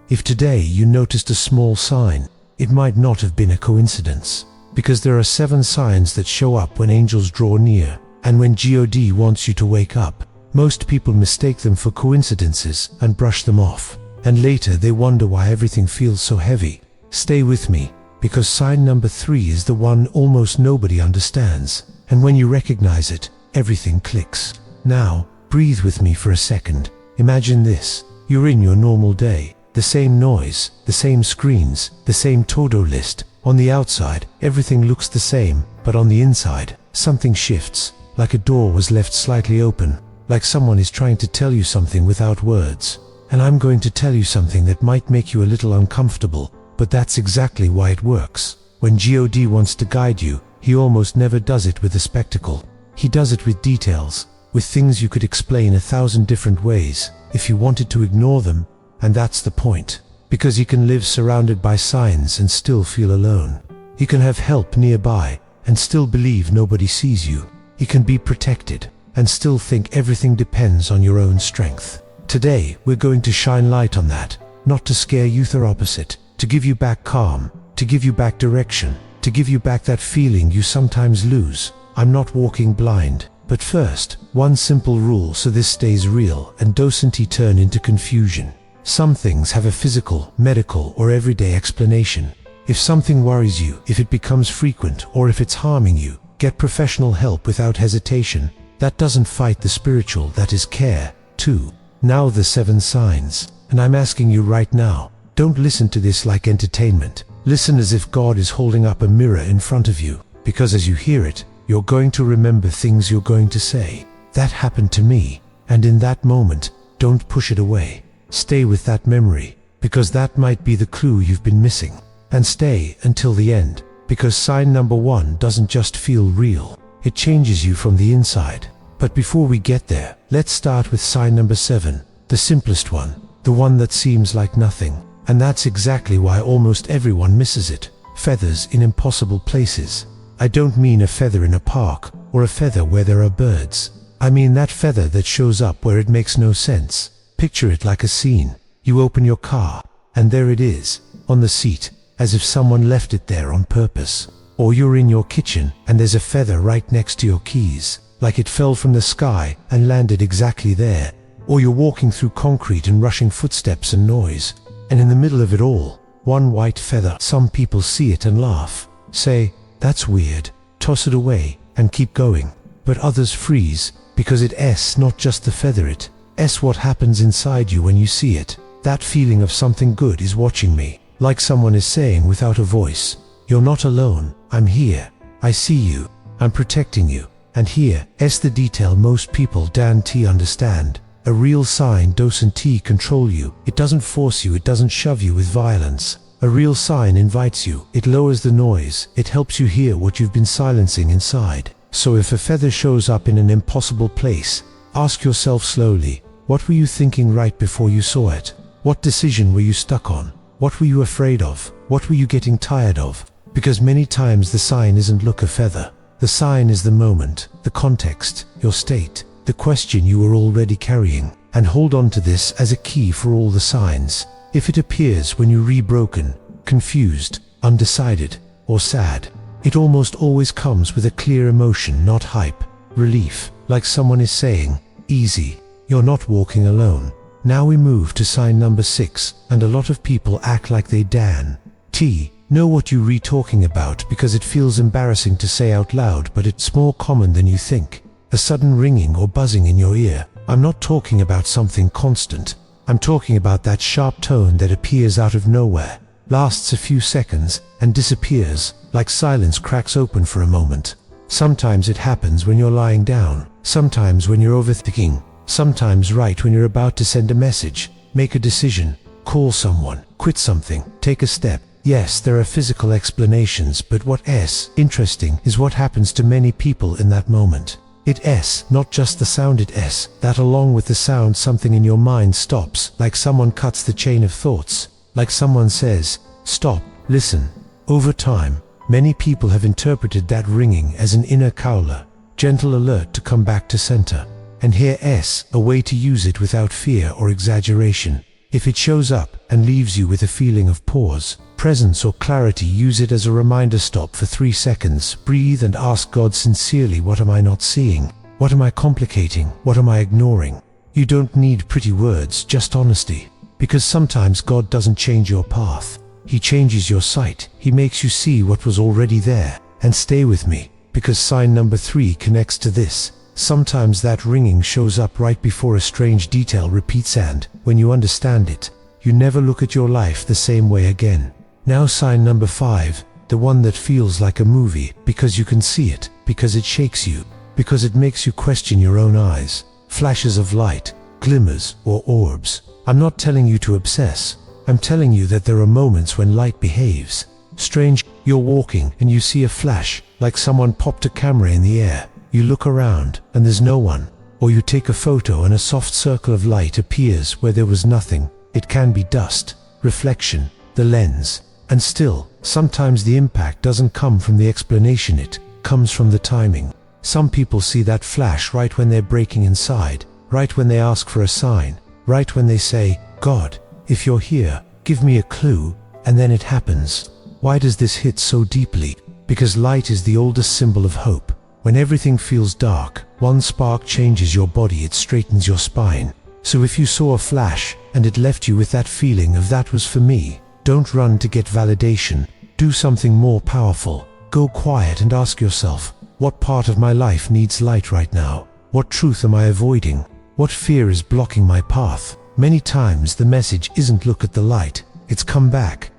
If today you noticed a small sign, it might not have been a coincidence, because there are 7 signs that show up when angels draw near, and when God wants you to wake up. Most people mistake them for coincidences and brush them off, and later they wonder why everything feels so heavy. Stay with me, because sign number 3 is the one almost nobody understands, and when you recognize it, everything clicks. Now, breathe with me for a second. Imagine this: you're in your normal day. The same noise, the same screens, the same to-do list. On the outside, everything looks the same, but on the inside, something shifts, like a door was left slightly open, like someone is trying to tell you something without words. And I'm going to tell you something that might make you a little uncomfortable, but that's exactly why it works. When God wants to guide you, He almost never does it with a spectacle. He does it with details, with things you could explain 1,000 different ways, if you wanted to ignore them. And that's the point, because you can live surrounded by signs and still feel alone. You can have help nearby and still believe nobody sees you. You can be protected and still think everything depends on your own strength. Today, we're going to shine light on that, not to scare you, the opposite, to give you back calm, to give you back direction, to give you back that feeling you sometimes lose. I'm not walking blind. But first, one simple rule so this stays real and doesn't turn into confusion. Some things have a physical, medical, or everyday explanation. If something worries you, if it becomes frequent, or if it's harming you, get professional help without hesitation. That doesn't fight the spiritual, that is care. 2. Now the 7 signs. And I'm asking you right now, don't listen to this like entertainment. Listen as if God is holding up a mirror in front of you, because as you hear it, you're going to remember things you're going to say. That happened to me, and in that moment, don't push it away. Stay with that memory, because that might be the clue you've been missing. And stay until the end, because sign number 1 doesn't just feel real, it changes you from the inside. But before we get there, let's start with sign number 7, the simplest one, the one that seems like nothing. And that's exactly why almost everyone misses it. Feathers in impossible places. I don't mean a feather in a park, or a feather where there are birds. I mean that feather that shows up where it makes no sense. Picture it like a scene. You open your car, and there it is, on the seat, as if someone left it there on purpose. Or you're in your kitchen, and there's a feather right next to your keys, like it fell from the sky and landed exactly there. Or you're walking through concrete and rushing footsteps and noise, and in the middle of it all, one white feather. Some people see it and laugh, say, "That's weird," toss it away, and keep going. But others freeze, because it's not just the feather, it's what happens inside you when you see it. That feeling of something good is watching me, like someone is saying without a voice, "You're not alone, I'm here, I see you, I'm protecting you." And here's the detail most people don't understand. A real sign doesn't control you, it doesn't force you, it doesn't shove you with violence. A real sign invites you, it lowers the noise, it helps you hear what you've been silencing inside. So if a feather shows up in an impossible place, ask yourself slowly, what were you thinking right before you saw it? What decision were you stuck on? What were you afraid of? What were you getting tired of? Because many times the sign isn't "look, a feather." The sign is the moment, the context, your state, the question you were already carrying. And hold on to this as a key for all the signs. If it appears when you're broken, confused, undecided, or sad, it almost always comes with a clear emotion, not hype. Relief, like someone is saying, "Easy, you're not walking alone." Now we move to sign number 6, and a lot of people act like they know what you're talking about because it feels embarrassing to say out loud, but it's more common than you think. A sudden ringing or buzzing in your ear. I'm not talking about something constant. I'm talking about that sharp tone that appears out of nowhere, lasts a few seconds, and disappears, like silence cracks open for a moment. Sometimes it happens when you're lying down, sometimes when you're overthinking, sometimes right when you're about to send a message, make a decision, call someone, quit something, take a step. Yes, there are physical explanations, but what's interesting is what happens to many people in that moment. It's not just the sound, it's that along with the sound something in your mind stops, like someone cuts the chain of thoughts, like someone says, "Stop, listen." Over time, many people have interpreted that ringing as an inner caller, gentle alert to come back to center. And here's a way to use it without fear or exaggeration. If it shows up and leaves you with a feeling of pause, presence or clarity, use it as a reminder. Stop for 3 seconds, breathe and ask God sincerely, what am I not seeing? What am I complicating? What am I ignoring? You don't need pretty words, just honesty. Because sometimes God doesn't change your path. He changes your sight. He makes you see what was already there. And stay with me, because sign number 3 connects to this. Sometimes that ringing shows up right before a strange detail repeats, and when you understand it, you never look at your life the same way again. Now sign number 5, the one that feels like a movie, because you can see it, because it shakes you, because it makes you question your own eyes. Flashes of light, glimmers or orbs. I'm not telling you to obsess. I'm telling you that there are moments when light behaves strange. You're walking and you see a flash, like someone popped a camera in the air. You look around and there's no one. Or you take a photo and a soft circle of light appears where there was nothing. It can be dust, reflection, the lens. And still, sometimes the impact doesn't come from the explanation, it comes from the timing. Some people see that flash right when they're breaking inside, right when they ask for a sign, right when they say, God, if you're here, give me a clue, and then it happens. Why does this hit so deeply? Because light is the oldest symbol of hope. When everything feels dark, one spark changes your body, it straightens your spine. So if you saw a flash and it left you with that feeling of that was for me, don't run to get validation. Do something more powerful. Go quiet and ask yourself, what part of my life needs light right now? What truth am I avoiding? What fear is blocking my path? Many times the message isn't look at the light, it's come back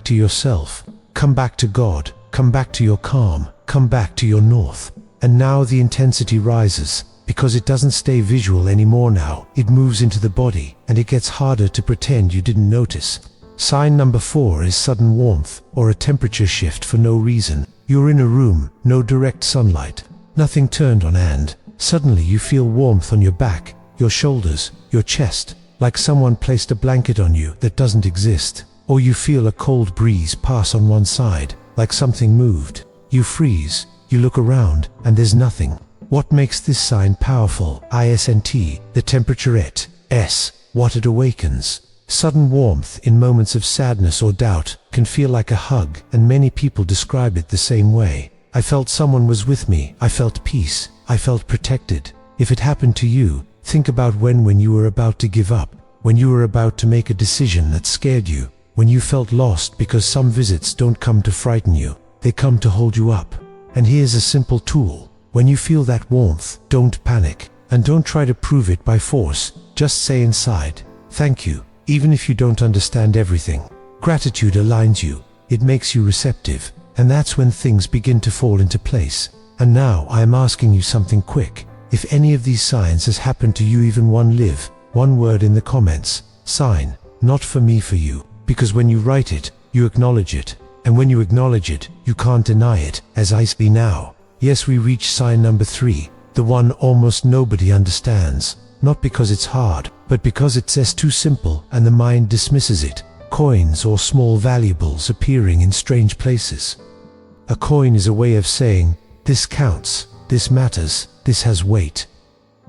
to yourself, come back to God, come back to your calm, come back to your north. And now the intensity rises, because it doesn't stay visual anymore now, it moves into the body, and it gets harder to pretend you didn't notice. Sign number 4 is sudden warmth, or a temperature shift for no reason. You're in a room, no direct sunlight, nothing turned on, and suddenly you feel warmth on your back, your shoulders, your chest, like someone placed a blanket on you that doesn't exist. Or you feel a cold breeze pass on one side, like something moved. You freeze, you look around, and there's nothing. What makes this sign powerful? ISNT, the temperature what it awakens. Sudden warmth in moments of sadness or doubt can feel like a hug, and many people describe it the same way. I felt someone was with me, I felt peace, I felt protected. If it happened to you, think about when you were about to give up, when you were about to make a decision that scared you, when you felt lost, because some visits don't come to frighten you, they come to hold you up. And here's a simple tool. When you feel that warmth, don't panic, and don't try to prove it by force. Just say inside, thank you, even if you don't understand everything. Gratitude aligns you, it makes you receptive, and that's when things begin to fall into place. And now I am asking you something quick. If any of these signs has happened to you, even one, leave one word in the comments. Sign, not for me, for you. Because when you write it, you acknowledge it. And when you acknowledge it, you can't deny it, as I see now. Yes, we reach sign number 3, the one almost nobody understands. Not because it's hard, but because it's too simple and the mind dismisses it. Coins or small valuables appearing in strange places. A coin is a way of saying, this counts, this matters, this has weight.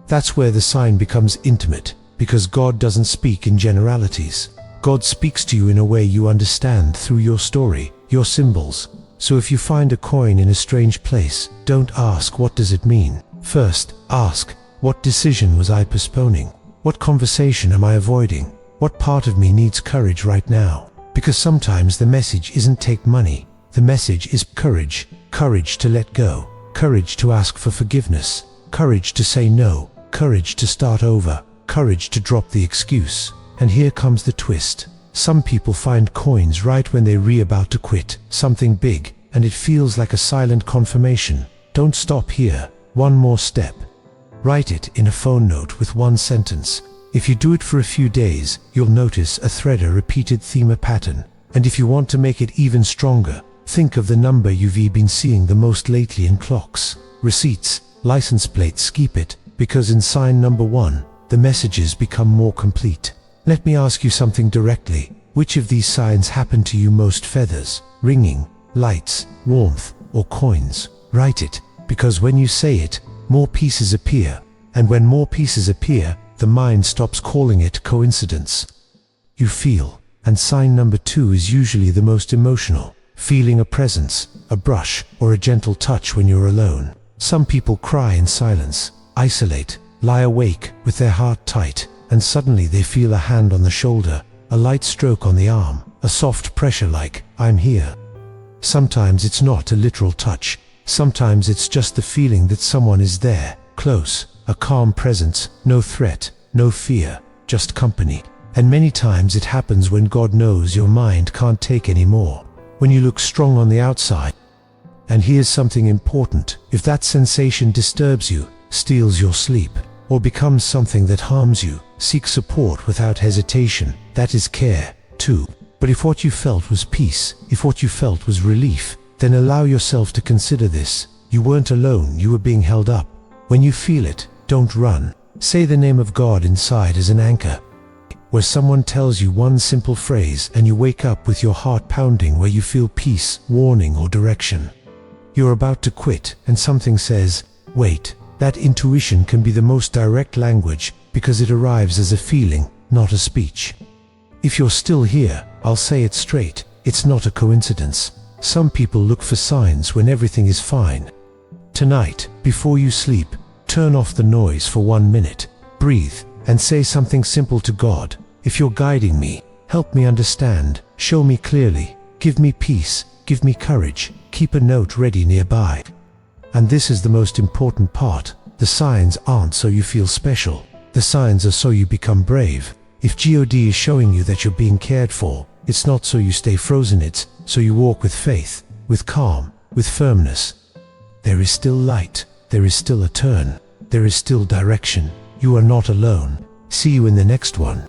That's where the sign becomes intimate, because God doesn't speak in generalities. God speaks to you in a way you understand through your story, your symbols. So if you find a coin in a strange place, don't ask what does it mean. First, ask, what decision was I postponing? What conversation am I avoiding? What part of me needs courage right now? Because sometimes the message isn't take money. The message is courage. Courage to let go. Courage to ask for forgiveness. Courage to say no. Courage to start over. Courage to drop the excuse. And here comes the twist. Some people find coins right when they're about to quit something big, and it feels like a silent confirmation. Don't stop here. One more step. Write it in a phone note with one sentence. If you do it for a few days, you'll notice a thread, a repeated theme, a pattern. And if you want to make it even stronger, think of the number you've been seeing the most lately in clocks, receipts, license plates. Keep it, because in sign number 1, the messages become more complete. Let me ask you something directly. Which of these signs happen to you most? Feathers, ringing, lights, warmth, or coins? Write it, because when you say it, more pieces appear. And when more pieces appear, the mind stops calling it coincidence. you feel. And sign number 2 is usually the most emotional. Feeling a presence, a brush, or a gentle touch when you're alone. Some people cry in silence, isolate, lie awake with their heart tight, and suddenly they feel a hand on the shoulder, a light stroke on the arm, a soft pressure like, "I'm here." Sometimes it's not a literal touch. Sometimes it's just the feeling that someone is there, close, a calm presence, no threat, no fear, just company. And many times it happens when God knows your mind can't take any more. When you look strong on the outside. And here's something important. If that sensation disturbs you, steals your sleep, or becomes something that harms you, seek support without hesitation. That is care, too. But if what you felt was peace, if what you felt was relief, then allow yourself to consider this. You weren't alone, you were being held up. When you feel it, don't run. Say the name of God inside as an anchor. Where someone tells you one simple phrase and you wake up with your heart pounding, where you feel peace, warning, or direction. You're about to quit and something says, wait. That intuition can be the most direct language because it arrives as a feeling, not a speech. If you're still here, I'll say it straight. It's not a coincidence. Some people look for signs when everything is fine. Tonight, before you sleep, turn off the noise for 1 minute. Breathe and say something simple to God. If you're guiding me, help me understand, show me clearly, give me peace, give me courage. Keep a note ready nearby. And this is the most important part. The signs aren't so you feel special. The signs are so you become brave. If God is showing you that you're being cared for, it's not so you stay frozen, it's so you walk with faith, with calm, with firmness. There is still light, there is still a turn, there is still direction. You are not alone. See you in the next one.